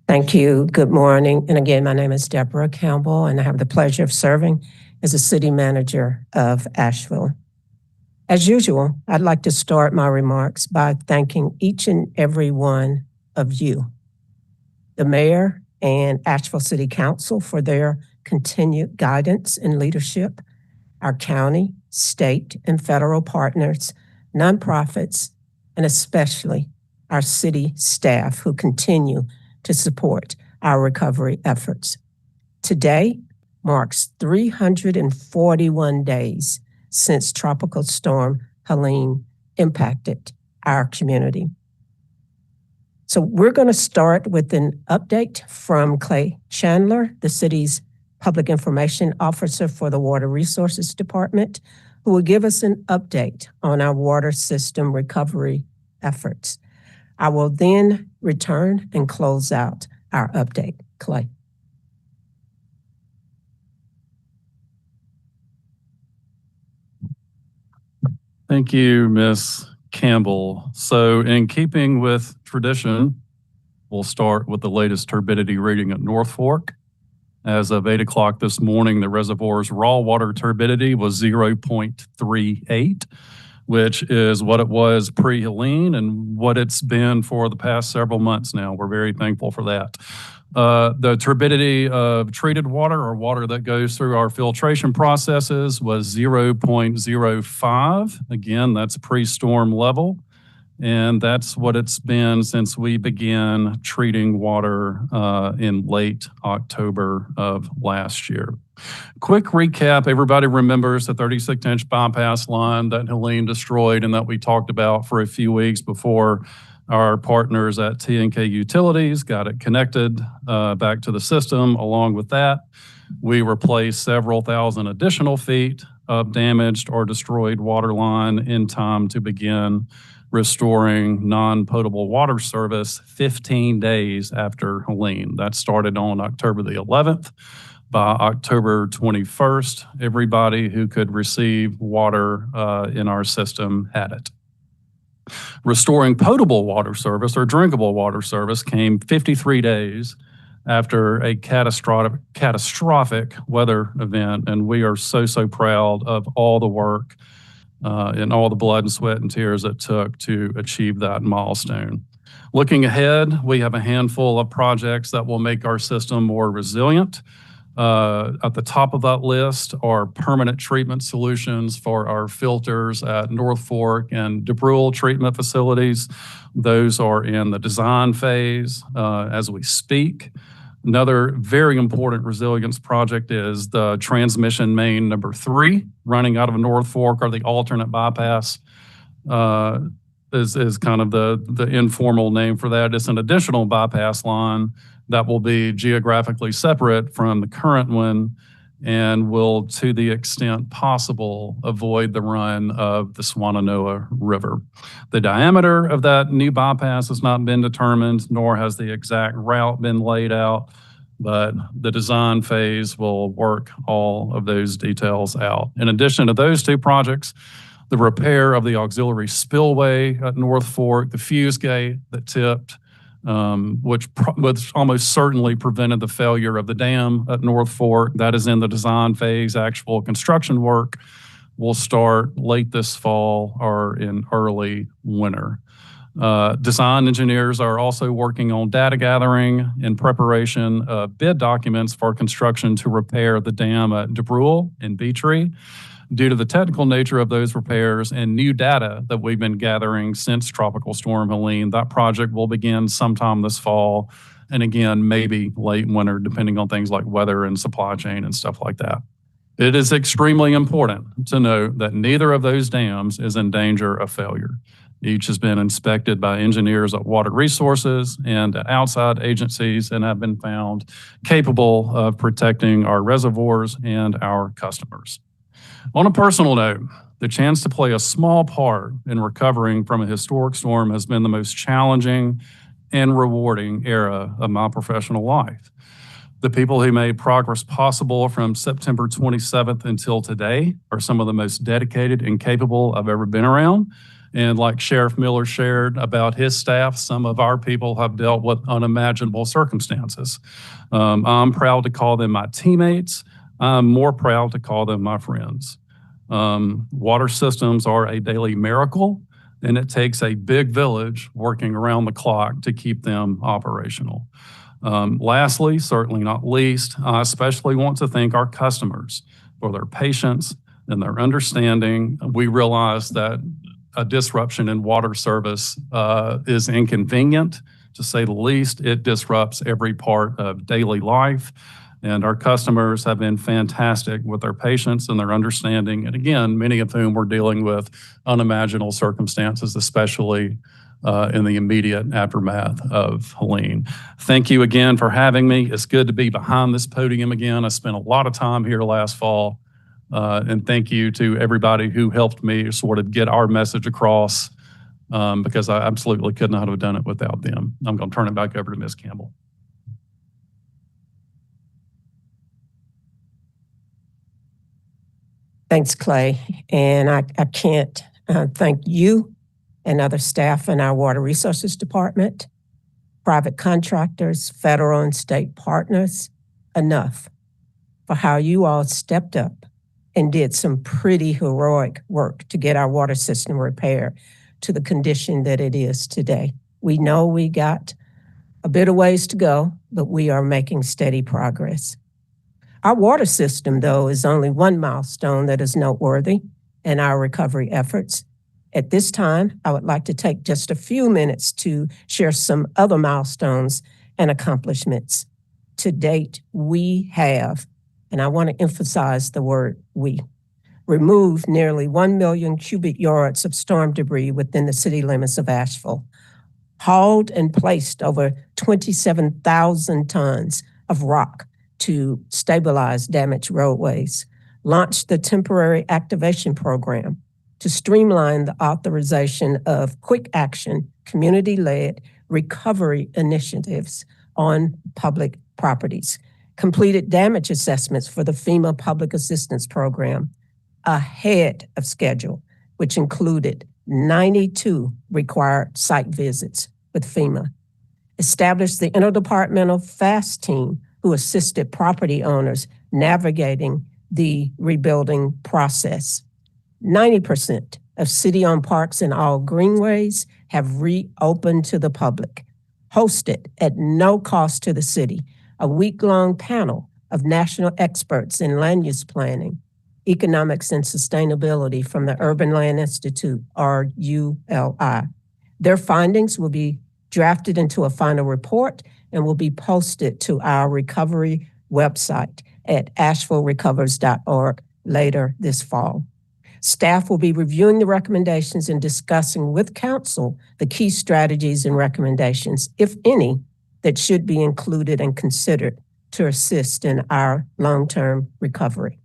Thank you. Good morning. And again, my name is Deborah Campbell, and I have the pleasure of serving as the City Manager of Asheville. As usual, I'd like to start my remarks by thanking each and every one of you, the Mayor and Asheville City Council, for their continued guidance and leadership, our county, state, and federal partners, nonprofits, and especially our city staff who continue to support our recovery efforts. Today marks 341 days since Tropical Storm Helene impacted our community. So we're going to start with an update from Clay Chandler, the city's Public Information Officer for the Water Resources Department, who will give us an update on our water system recovery efforts. I will then return and close out our update. Clay. Thank you, Ms. Campbell. So in keeping with tradition, We'll start with the latest turbidity reading at North Fork. As of 8 o'clock this morning, the reservoir's raw water turbidity was 0.38, which is what it was pre-Helene and what it's been for the past several months now. We're very thankful for that. The turbidity of treated water or water that goes through our filtration processes was 0.05. Again, that's pre-storm level. And that's what it's been since we began treating water in late October of last year. Quick recap, everybody remembers the 36-inch bypass line that Helene destroyed and that we talked about for a few weeks before our partners at T&K Utilities got it connected back to the system. Along with that, we replaced several thousand additional feet of damaged or destroyed water line in time to begin restoring non-potable water service 15 days after Helene. That started on October the 11th. By October 21st, everybody who could receive water in our system had it. Restoring potable water service or drinkable water service came 53 days after a catastrophic weather event, and we are so proud of all the work and all the blood and sweat and tears it took to achieve that milestone. Looking ahead, we have a handful of projects that will make our system more resilient. At the top of that list are permanent treatment solutions for our filters at North Fork and DeBrule treatment facilities. Those are in the design phase as we speak. Another very important resilience project is the transmission main number 3 running out of North Fork, or the alternate bypass is kind of the informal name for that. It's an additional bypass line that will be geographically separate from the current one and will, to the extent possible, avoid the run of the Swannanoa River. The diameter of that new bypass has not been determined, nor has the exact route been laid out, but the design phase will work all of those details out. In addition to those two projects, the repair of the auxiliary spillway at North Fork, the fuse gate that tipped, which almost certainly prevented the failure of the dam at North Fork. That is in the design phase. Actual construction work will start late this fall or in early winter. Design engineers are also working on data gathering in preparation of bid documents for construction to repair the dam at DeBrule and Beetree. Due to the technical nature of those repairs and new data that we've been gathering since Tropical Storm Helene, that project will begin sometime this fall, and again, maybe late winter, depending on things like weather and supply chain and stuff like that. It is extremely important to note that neither of those dams is in danger of failure. Each has been inspected by engineers at Water Resources and at outside agencies and have been found capable of protecting our reservoirs and our customers. On a personal note, the chance to play a small part in recovering from a historic storm has been the most challenging and rewarding era of my professional life. The people who made progress possible from September 27th until today are some of the most dedicated and capable I've ever been around. And like Sheriff Miller shared about his staff, some of our people have dealt with unimaginable circumstances. I'm proud to call them my teammates. I'm more proud to call them my friends. Water systems are a daily miracle, and it takes a big village working around the clock to keep them operational. Lastly, certainly not least, I especially want to thank our customers for their patience and their understanding. We realize that a disruption in water service is inconvenient, to say the least. It disrupts every part of daily life. And our customers have been fantastic with their patience and their understanding. And again, many of whom were dealing with unimaginable circumstances, especially in the immediate aftermath of Helene. Thank you again for having me. It's good to be behind this podium again. I spent a lot of time here last fall. And thank you to everybody who helped me sort of get our message across, because I absolutely could not have done it without them. I'm going to turn it back over to Ms. Campbell. Thanks, Clay. And I can't thank you and other staff in our Water Resources Department. private contractors, federal and state partners, enough for how you all stepped up and did some pretty heroic work to get our water system repaired to the condition that it is today. We know we got a bit of ways to go, but we are making steady progress. Our water system, though, is only one milestone that is noteworthy in our recovery efforts. At this time, I would like to take just a few minutes to share some other milestones and accomplishments. To date, we have, and I want to emphasize the word we, removed nearly 1 million cubic yards of storm debris within the city limits of Asheville, hauled and placed over 27,000 tons of rock to stabilize damaged roadways, launched the temporary activation program to streamline the authorization of quick action, community-led recovery initiatives on public properties, completed damage assessments for the FEMA Public Assistance Program ahead of schedule, which included 92 required site visits with FEMA, established the interdepartmental FAST team who assisted property owners navigating the rebuilding process. 90% of city-owned parks and all greenways have reopened to the public, hosted at no cost to the city, a week-long panel of national experts in land use planning, economics and sustainability from the Urban Land Institute, RULI. Their findings will be drafted into a final report and will be posted to our recovery website at ashevillerecovers.org later this fall. Staff will be reviewing the recommendations and discussing with council the key strategies and recommendations, if any, that should be included and considered to assist in our long-term recovery.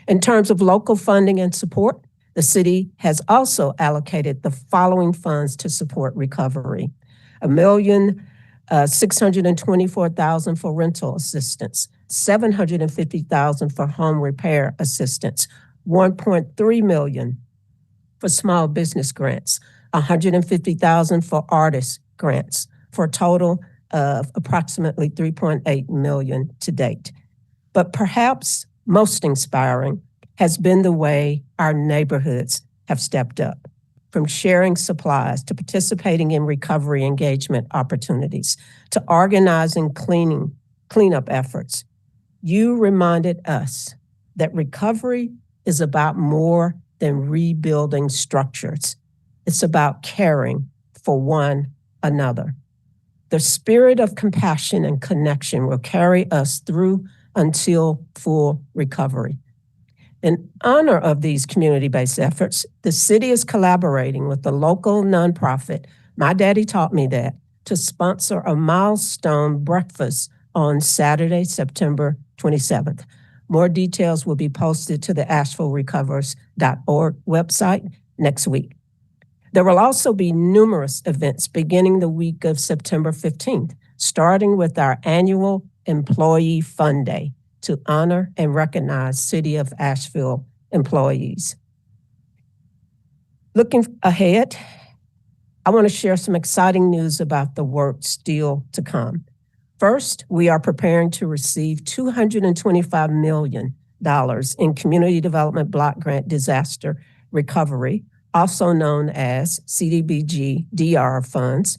In terms of local funding and support, the city has also allocated the following funds to support recovery: $1,624,000 for rental assistance, $750,000 for home repair assistance, $1.3 million for small business grants, $150,000 for artist grants, for a total of approximately $3.8 million to date. But perhaps most inspiring has been the way our neighborhoods have stepped up, from sharing supplies to participating in recovery engagement opportunities to organizing cleanup efforts. You reminded us that recovery is about more than rebuilding structures. It's about caring for one another. The spirit of compassion and connection will carry us through until full recovery. In honor of these community-based efforts, the city is collaborating with the local nonprofit, My Daddy Taught Me That, to sponsor a milestone breakfast on Saturday, September 27th. More details will be posted to the ashevillerecovers.org website next week. There will also be numerous events beginning the week of September 15th, starting with our annual Employee Fun Day to honor and recognize City of Asheville employees. Looking ahead, I want to share some exciting news about the work still to come. First, we are preparing to receive $225 million in Community Development Block Grant Disaster Recovery, also known as CDBG DR funds.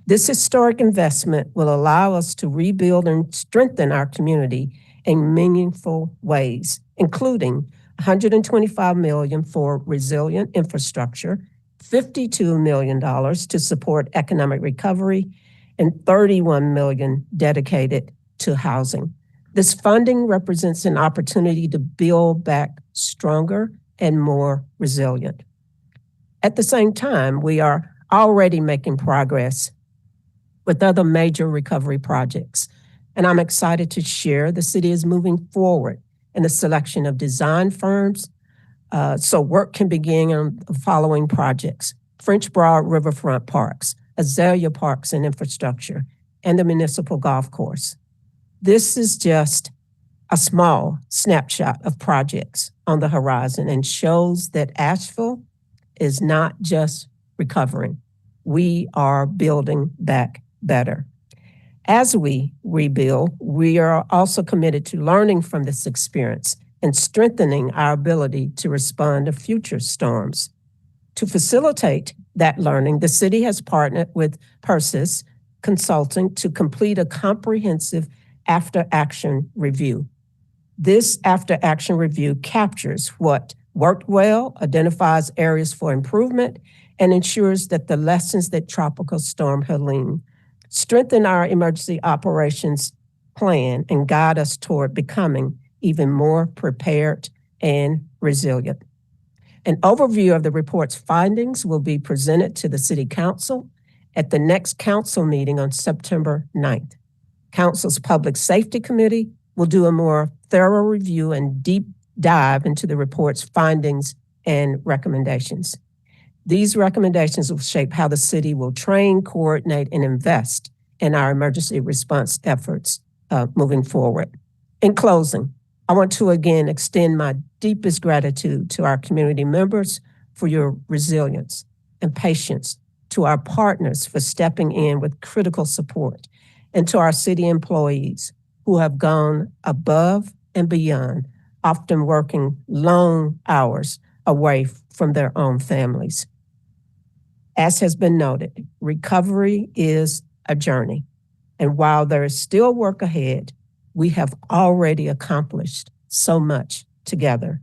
This historic investment will allow us to rebuild and strengthen our community in meaningful ways, including $125 million for resilient infrastructure, $52 million to support economic recovery, and $31 million dedicated to housing. This funding represents an opportunity to build back stronger and more resilient. At the same time, we are already making progress with other major recovery projects, and I'm excited to share the city is moving forward in the selection of design firms so work can begin on the following projects: French Broad Riverfront Parks, Azalea Parks and Infrastructure, and the Municipal Golf Course. This is just a small snapshot of projects on the horizon and shows that Asheville is not just recovering. We are building back better As we rebuild, we are also committed to learning from this experience and strengthening our ability to respond to future storms. To facilitate that learning, the city has partnered with Persis Consulting to complete a comprehensive after-action review. This after-action review captures what worked well, identifies areas for improvement, and ensures that the lessons that Tropical Storm Helene strengthen our emergency operations plan and guide us toward becoming even more prepared and resilient. An overview of the report's findings will be presented to the City Council at the next council meeting on September 9th. Council's Public Safety Committee will do a more thorough review and deep dive into the report's findings and recommendations. These recommendations will shape how the city will train, coordinate, and invest in our emergency response efforts moving forward. In closing, I want to again extend my deepest gratitude to our community members for your resilience and patience, to our partners for stepping in with critical support, and to our city employees who have gone above and beyond, often working long hours away from their own families. As has been noted, recovery is a journey, and while there is still work ahead, we have already accomplished so much together.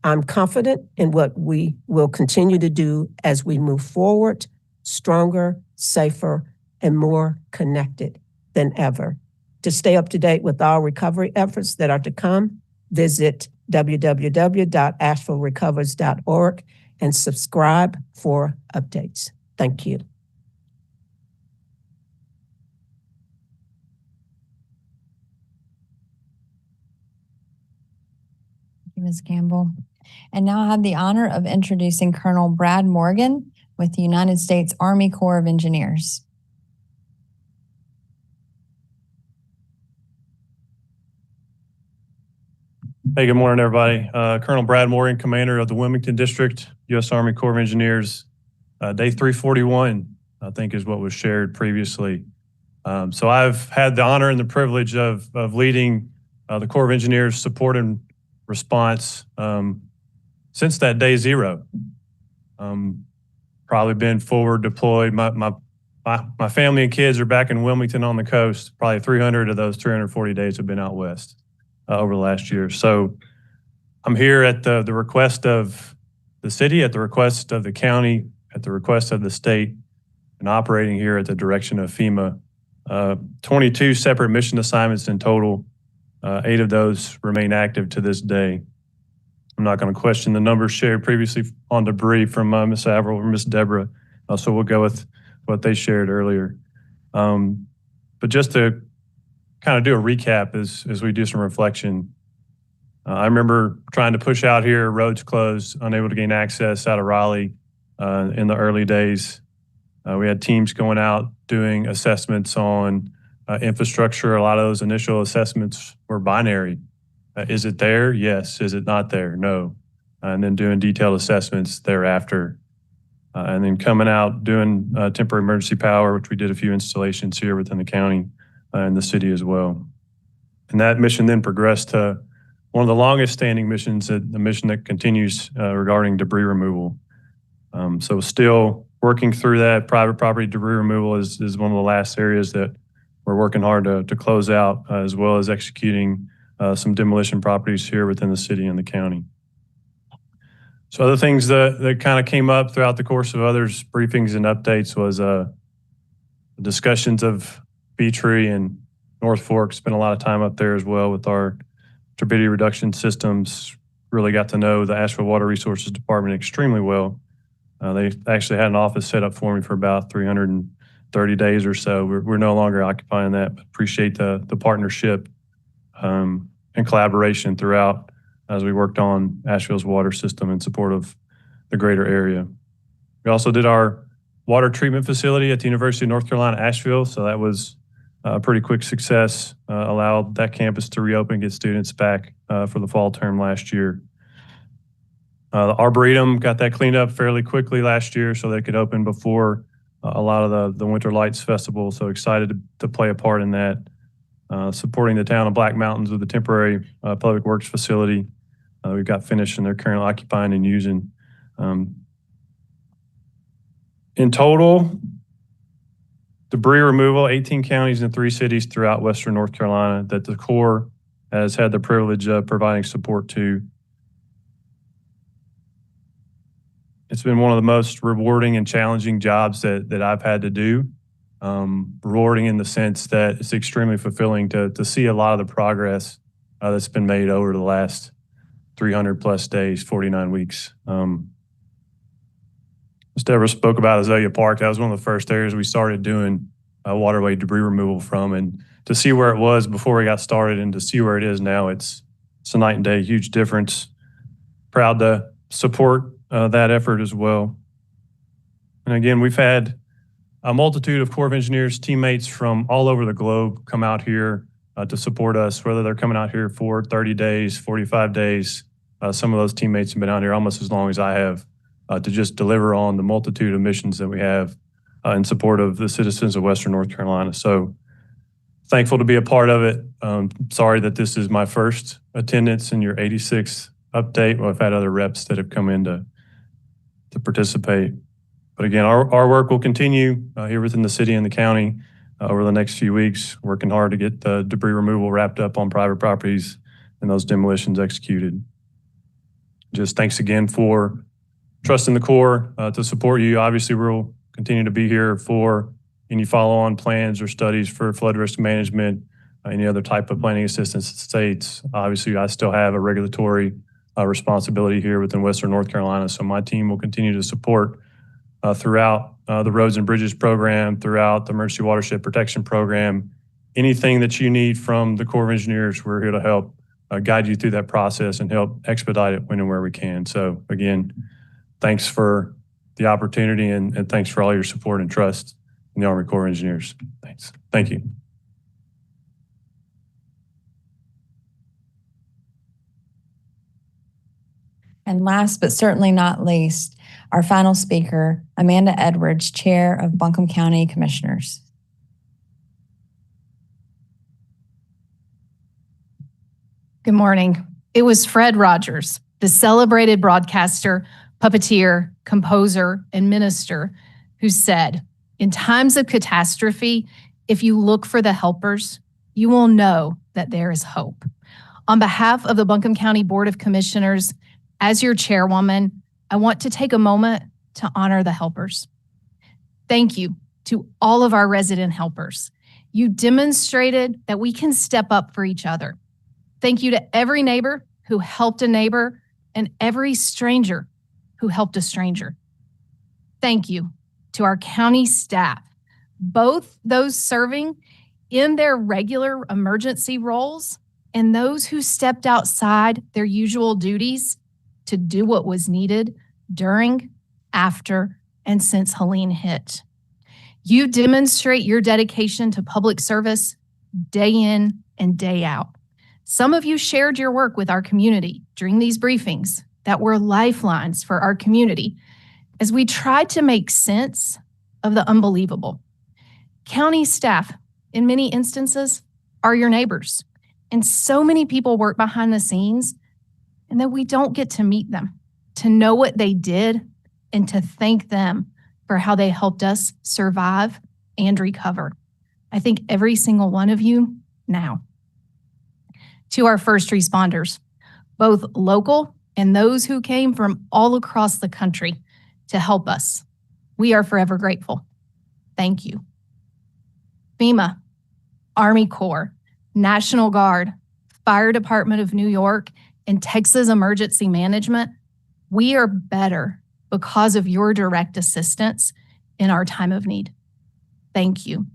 I'm confident in what we will continue to do as we move forward, stronger, safer, and more connected than ever. To stay up to date with all recovery efforts that are to come, visit www.ashevillerecovers.org and subscribe for updates. Thank you. Thank you, Ms. Campbell. And now I have the honor of introducing Colonel Brad Morgan with the United States Army Corps of Engineers. Hey, good morning, everybody. Colonel Brad Morgan, Commander of the Wilmington District, U.S. Army Corps of Engineers. Day 341, I think, is what was shared previously. So I've had the honor and the privilege of leading the Corps of Engineers support and response since that day zero. Probably been forward deployed. My family and kids are back in Wilmington on the coast. Probably 300 of those 340 days have been out west over the last year. So I'm here at the request of the city, at the request of the county, at the request of the state, and operating here at the direction of FEMA. 22 separate mission assignments in total. 8 of those remain active to this day. I'm not going to question the numbers shared previously on debris from Ms. Averill or Ms. Deborah, so we'll go with what they shared earlier. But just to kind of do a recap as we do some reflection. I remember trying to push out here, roads closed, unable to gain access out of Raleigh in the early days. We had teams going out doing assessments on infrastructure. A lot of those initial assessments were binary. Is it there? Yes. Is it not there? No. And then doing detailed assessments thereafter. And then coming out doing temporary emergency power, which we did a few installations here within the county and the city as well. And that mission then progressed to one of the longest standing missions, the mission that continues regarding debris removal. So still working through that. Private property debris removal is one of the last areas that we're working hard to close out, as well as executing some demolition properties here within the city and the county. So other things that kind of came up throughout the course of others' briefings and updates was discussions of Beatree and North Fork. Spent a lot of time up there as well with our turbidity reduction systems. Really got to know the Asheville Water Resources Department extremely well. They actually had an office set up for me for about 330 days or so. We're no longer occupying that, but appreciate the partnership and collaboration throughout as we worked on Asheville's water system in support of the greater area. We also did our water treatment facility at the University of North Carolina, Asheville. So that was a pretty quick success, allowed that campus to reopen, get students back for the fall term last year. The Arboretum got that cleaned up fairly quickly last year so they could open before a lot of the Winter Lights Festival. So excited to play a part in that. Supporting the town of Black Mountains with a temporary public works facility we've got finished and they're currently occupying and using. In total, debris removal, 18 counties and 3 cities throughout Western North Carolina that the Corps has had the privilege of providing support to. It's been one of the most rewarding and challenging jobs that I've had to do. Rewarding in the sense that it's extremely fulfilling to see a lot of the progress that's been made over the last 300 plus days, 49 weeks. Ms. Deborah spoke about Azalea Park. That was one of the first areas we started doing waterway debris removal from. And to see where it was before we got started and to see where it is now, it's a night and day, huge difference. Proud to support that effort as well. And again, we've had a multitude of Corps of Engineers teammates from all over the globe come out here to support us, whether they're coming out here for 30 days, 45 days. Some of those teammates have been out here almost as long as I have to just deliver on the multitude of missions that we have in support of the citizens of Western North Carolina. So thankful to be a part of it. Sorry that this is my first attendance in your 86th update. Well, I've had other reps that have come in to participate. But again, our work will continue here within the city and the county over the next few weeks, working hard to get the debris removal wrapped up on private properties and those demolitions executed. Just thanks again for trusting the Corps to support you. Obviously, we'll continue to be here for any follow-on plans or studies for flood risk management, any other type of planning assistance to states. Obviously, I still have a regulatory responsibility here within Western North Carolina, so my team will continue to support throughout the Roads and Bridges program, throughout the Emergency Watershed Protection Program. Anything that you need from the Corps of Engineers, we're here to help guide you through that process and help expedite it when and where we can. So again, thanks for the opportunity and thanks for all your support and trust in the Army Corps of Engineers. Thanks. Thank you. And last but certainly not least, our final speaker, Amanda Edwards, Chair of Buncombe County Commissioners. Good morning. It was Fred Rogers, the celebrated broadcaster, puppeteer, composer, and minister, who said, "In times of catastrophe, if you look for the helpers, you will know that there is hope." On behalf of the Buncombe County Board of Commissioners, as your chairwoman, I want to take a moment to honor the helpers. Thank you to all of our resident helpers. You demonstrated that we can step up for each other. Thank you to every neighbor who helped a neighbor and every stranger who helped a stranger. Thank you to our county staff, both those serving in their regular emergency roles and those who stepped outside their usual duties to do what was needed during, after, and since Helene hit. You demonstrate your dedication to public service day in and day out. Some of you shared your work with our community during these briefings that were lifelines for our community as we tried to make sense of the unbelievable. County staff, in many instances, are your neighbors, and so many people work behind the scenes and that we don't get to meet them, to know what they did, and to thank them for how they helped us survive and recover. I thank every single one of you now. To our first responders, both local and those who came from all across the country to help us, we are forever grateful. Thank you. FEMA, Army Corps, National Guard, Fire Department of New York, and Texas Emergency Management, we are better because of your direct assistance in our time of need. Thank you.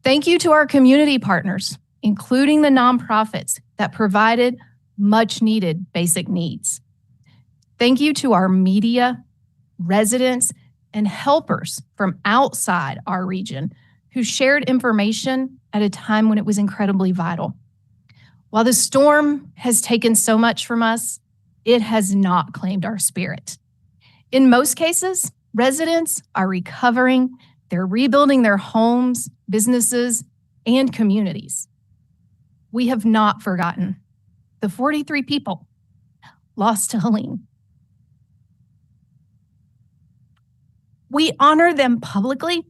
Thank you to our community partners, including the nonprofits that provided much needed basic needs. Thank you to our media, residents, and helpers from outside our region who shared information at a time when it was incredibly vital. While the storm has taken so much from us, it has not claimed our spirit. In most cases, Residents are recovering. They're rebuilding their homes, businesses, and communities. We have not forgotten the 43 people lost to Helene. We honor them publicly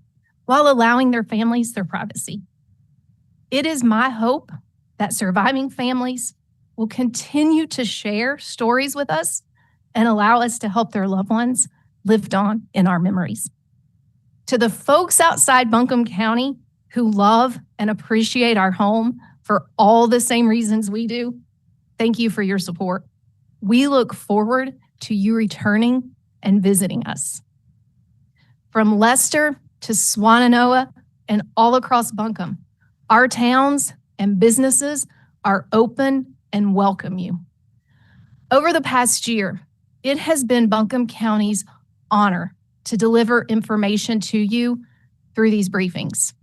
while allowing their families their privacy. It is my hope that surviving families will continue to share stories with us and allow us to help their loved ones lived on in our memories. To the folks outside Buncombe County who love and appreciate our home for all the same reasons we do, thank you for your support. We look forward to you returning and visiting us. From Leicester to Swannanoa and all across Buncombe, our towns and businesses are open and welcome you. Over the past year, it has been Buncombe County's honor to deliver information to you through these briefings.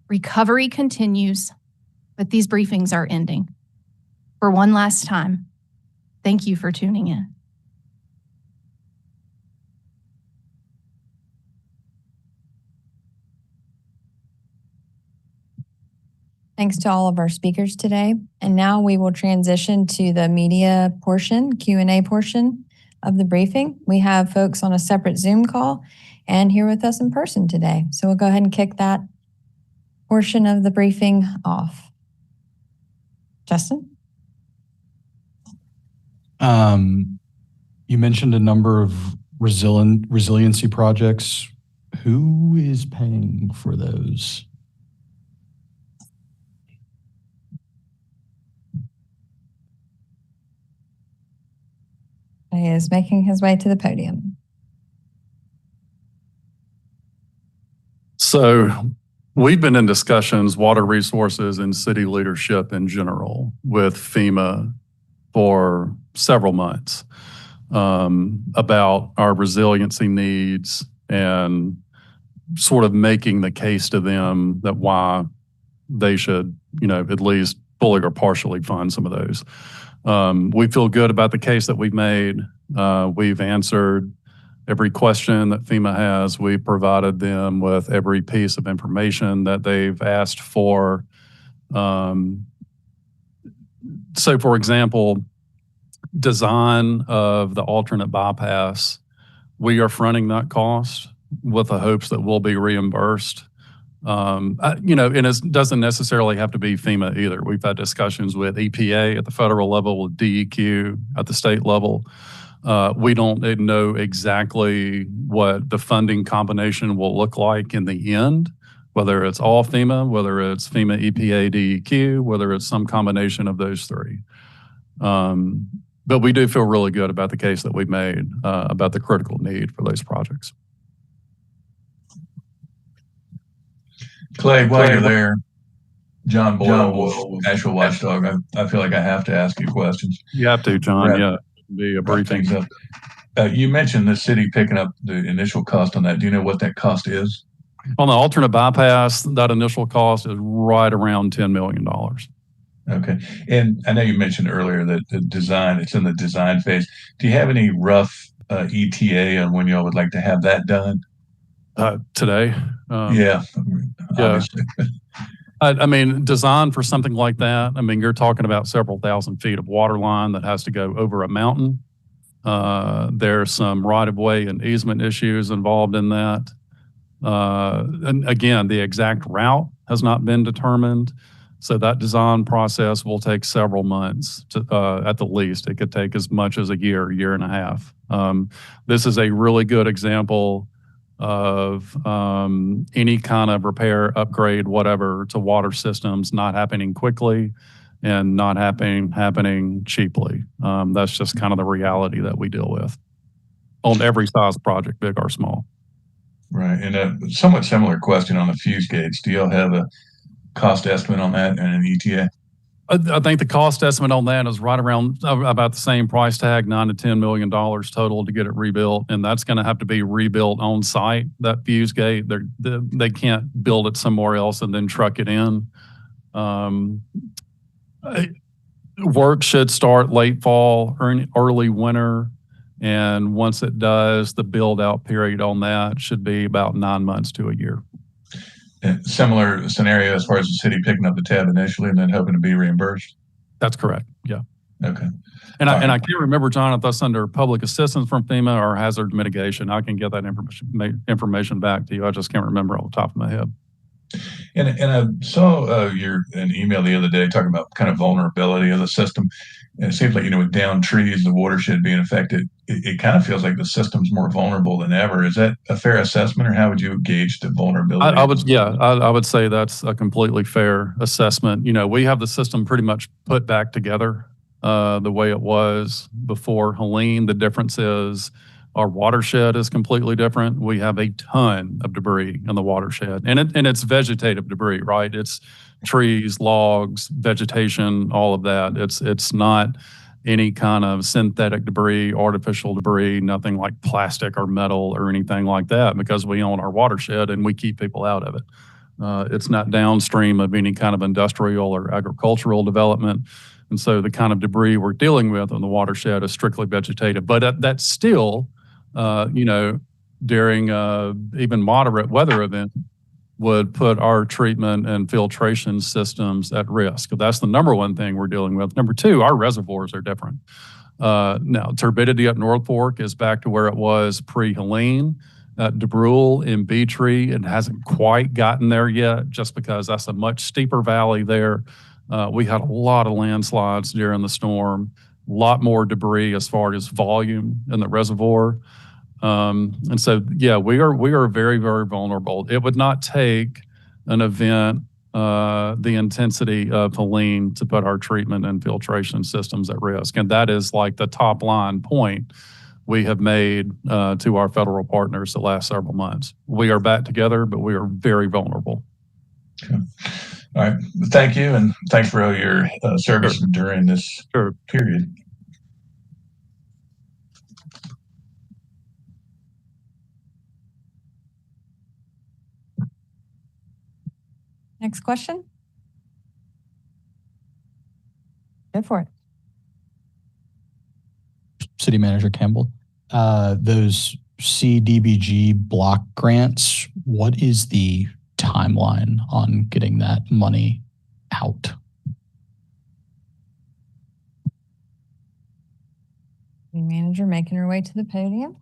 Recovery continues, but these briefings are ending. For one last time, thank you for tuning in. Thanks to all of our speakers today. And now we will transition to the media portion, Q&A portion of the briefing. We have folks on a separate Zoom call and here with us in person today. So we'll go ahead and kick that portion of the briefing off. Justin? You mentioned a number of resiliency projects. Who is paying for those? He is making his way to the podium. So we've been in discussions, water resources and city leadership in general, with FEMA for several months about our resiliency needs and sort of making the case to them that why they should, at least fully or partially fund some of those. We feel good about the case that we've made. We've answered every question that FEMA has. We provided them with every piece of information that they've asked for. So, for example, design of the alternate bypass, we are fronting that cost with the hopes that we'll be reimbursed. And it doesn't necessarily have to be FEMA either. We've had discussions with EPA at the federal level, with DEQ at the state level. We don't know exactly what the funding combination will look like in the end, whether it's all FEMA, whether it's FEMA, EPA, DEQ, whether it's some combination of those three. But we do feel really good about the case that we've made about the critical need for those projects. Clay, while you're there, John Boyle, Asheville Watchdog, I feel like I have to ask you questions. You have to, John. Yeah, be a briefing. You mentioned the city picking up the initial cost on that. Do you know what that cost is? On the alternate bypass, that initial cost is right around $10 million. Okay. And I know you mentioned earlier that the design, it's in the design phase. Do you have any rough ETA on when y'all would like to have that done? Today? Yeah. Obviously. I mean, design for something like that, you're talking about several thousand feet of water line that has to go over a mountain. There's some right-of-way and easement issues involved in that. And again, the exact route has not been determined. So that design process will take several months at the least. It could take as much as a year and a half. This is a really good example of any kind of repair, upgrade, whatever, to water systems not happening quickly and not happening cheaply. That's just kind of the reality that we deal with on every size project, big or small. Right. And a somewhat similar question on the fuse gauge. Do y'all have a cost estimate on that and an ETA? I think the cost estimate on that is right around about the same price tag, $9 to $10 million total to get it rebuilt. And that's going to have to be rebuilt on site, that fuse gate. They can't build it somewhere else and then truck it in. Work should start late fall, early winter. And once it does, the build out period on that should be about 9 months to a year. And similar scenario as far as the city picking up the tab initially and then hoping to be reimbursed? That's correct. Yeah. Okay. And I can't remember, John, if that's under public assistance from FEMA or hazard mitigation. I can get that information back to you. I just can't remember off the top of my head. And I saw an email the other day talking about kind of vulnerability of the system. And it seems like, with downed trees, the watershed being affected, it kind of feels like the system's more vulnerable than ever. Is that a fair assessment, or how would you gauge the vulnerability? I would say that's a completely fair assessment. We have the system pretty much put back together the way it was before Helene. The difference is our watershed is completely different. We have a ton of debris in the watershed, and it's vegetative debris, right? It's trees, logs, vegetation, all of that. It's not any kind of synthetic debris, artificial debris, nothing like plastic or metal or anything like that, because we own our watershed and we keep people out of it. It's not downstream of any kind of industrial or agricultural development. And so the kind of debris we're dealing with in the watershed is strictly vegetative. But that's still, during even moderate weather event, would put our treatment and filtration systems at risk. That's the number one thing we're dealing with. Number two, our reservoirs are different. Now, turbidity at North Fork is back to where it was pre-Helene. At DeBrule in Beatree, it hasn't quite gotten there yet, just because that's a much steeper valley there. We had a lot of landslides during the storm, a lot more debris as far as volume in the reservoir. And so, yeah, we are very, very vulnerable. It would not take an event the intensity of Helene to put our treatment and filtration systems at risk. And that is like the top line point we have made to our federal partners the last several months. We are back together, but we are very vulnerable. Okay. All right. Thank you. And thanks for all your service during this period. Next question. Go for it. City Manager Campbell, those CDBG block grants, what is the timeline on getting that money out? City Manager making her way to the podium.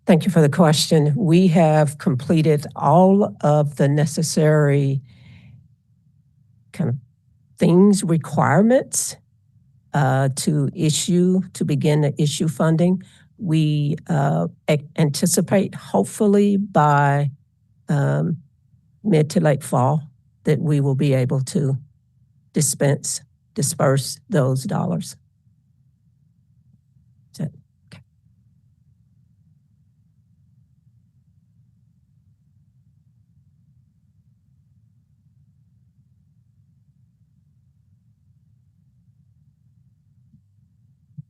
Thank you for the question. We have completed all of the necessary kind of things, requirements to begin to issue funding. We anticipate, hopefully by mid to late fall, that we will be able to disperse those dollars.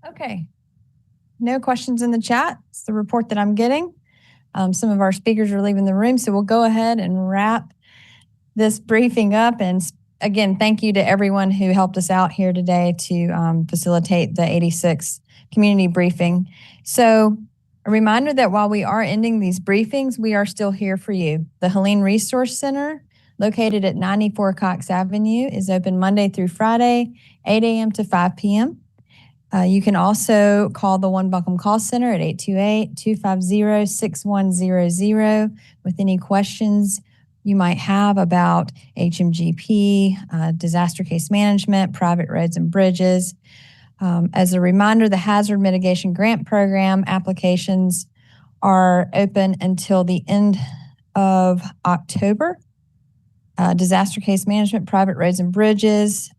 Okay. No questions in the chat. It's the report that I'm getting. Some of our speakers are leaving the room, so we'll go ahead and wrap this briefing up. And again, thank you to everyone who helped us out here today to facilitate the 86th community briefing. So a reminder that while we are ending these briefings, we are still here for you. The Helene Resource Center, located at 94 Cox Avenue, is open Monday through Friday, 8 a.m. to 5 p.m. You can also call the One Buncombe Call Center at 828-250-6100 with any questions you might have about HMGP, disaster case management, private roads and bridges. As a reminder, the Hazard Mitigation Grant Program applications are open until the end of October. Disaster case management, private roads and bridges.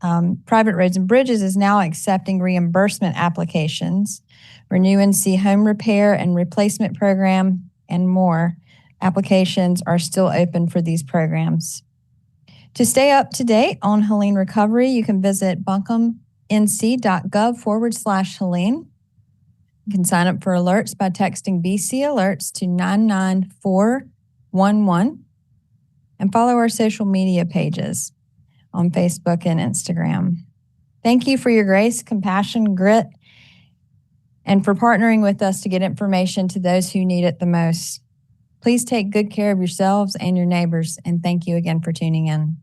Private roads and bridges is now accepting reimbursement applications. Renew NC home repair and replacement program and more applications are still open for these programs. To stay up to date on Helene recovery, you can visit buncombenc.gov/Helene. You can sign up for alerts by texting BC Alerts to 99411. And follow our social media pages on Facebook and Instagram. Thank you for your grace, compassion, grit, and for partnering with us to get information to those who need it the most. Please take good care of yourselves and your neighbors, and thank you again for tuning in.